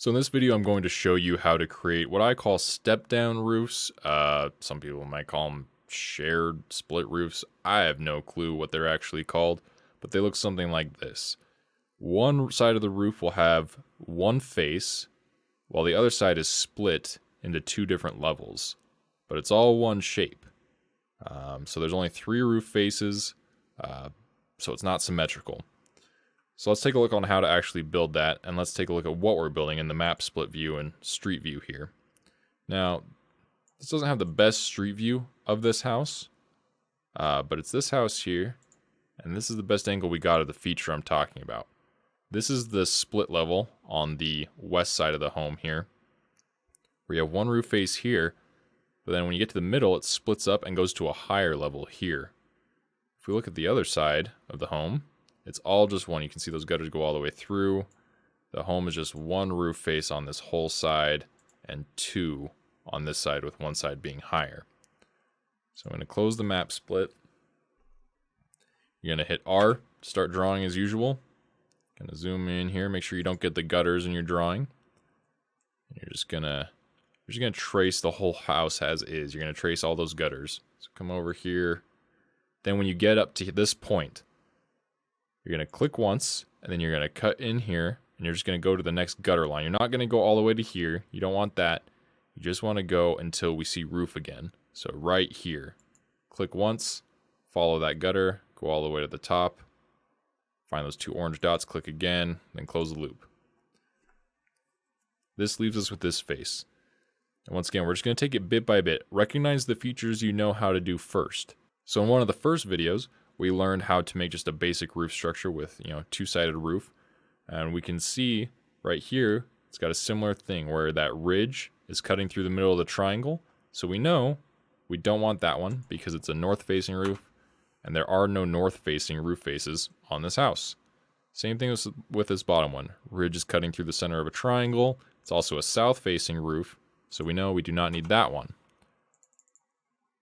So in this video, I'm going to show you how to create what I call step-down roofs. Some people might call them shared split roofs. I have no clue what they're actually called, but they look something like this. One side of the roof will have one face, while the other side is split into two different levels, but it's all one shape. So there's only three roof faces, so it's not symmetrical. So let's take a look on how to actually build that, and let's take a look at what we're building in the map split view and street view here. Now, this doesn't have the best street view of this house, but it's this house here, and this is the best angle we got of the feature I'm talking about. This is the split level on the west side of the home here, where you have one roof face here, but then when you get to the middle, it splits up and goes to a higher level here. If we look at the other side of the home, it's all just one. You can see those gutters go all the way through. The home is just one roof face on this whole side and two on this side, with one side being higher. So I'm going to close the map split. You're going to hit R to start drawing as usual. Going to zoom in here, make sure you don't get the gutters in your drawing. You're just going to trace the whole house as is. You're going to trace all those gutters. So come over here. Then when you get up to this point, you're going to click once, and then you're going to cut in here, and you're just going to go to the next gutter line. You're not going to go all the way to here. You don't want that. You just want to go until we see roof again. So right here. Click once, follow that gutter, go all the way to the top, find those two orange dots, click again, then close the loop. This leaves us with this face. And once again, we're just going to take it bit by bit. Recognize the features you know how to do first. So in one of the first videos, we learned how to make just a basic roof structure with, two-sided roof. And we can see right here, it's got a similar thing where that ridge is cutting through the middle of the triangle. So we know we don't want that one because it's a north-facing roof, and there are no north-facing roof faces on this house. Same thing with this bottom one. Ridge is cutting through the center of a triangle. It's also a south-facing roof, so we know we do not need that one.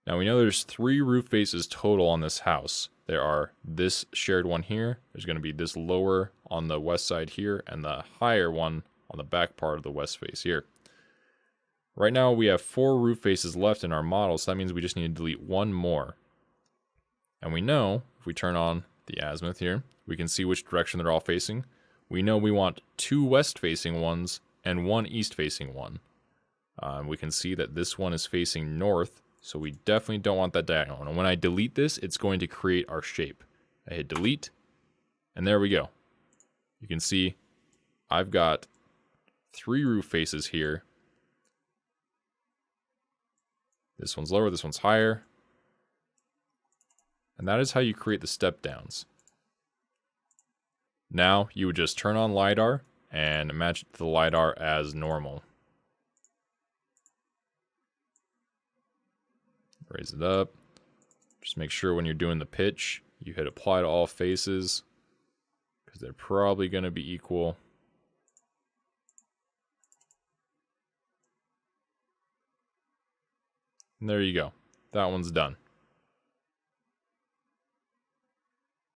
Now we know there's three roof faces total on this house. There are this shared one here, there's going to be this lower on the west side here, and the higher one on the back part of the west face here. Right now we have four roof faces left in our model, so that means we just need to delete one more. And we know, if we turn on the azimuth here, we can see which direction they're all facing. We know we want two west facing ones and one east facing one. We can see that this one is facing north, so we definitely don't want that diagonal. And when I delete this, it's going to create our shape. I hit delete, and there we go. You can see I've got three roof faces here. This one's lower, this one's higher. And that is how you create the step downs. Now you would just turn on LiDAR and match it to the LiDAR as normal. Raise it up. Just make sure when you're doing the pitch, you hit apply to all faces, because they're probably going to be equal. And there you go. That one's done.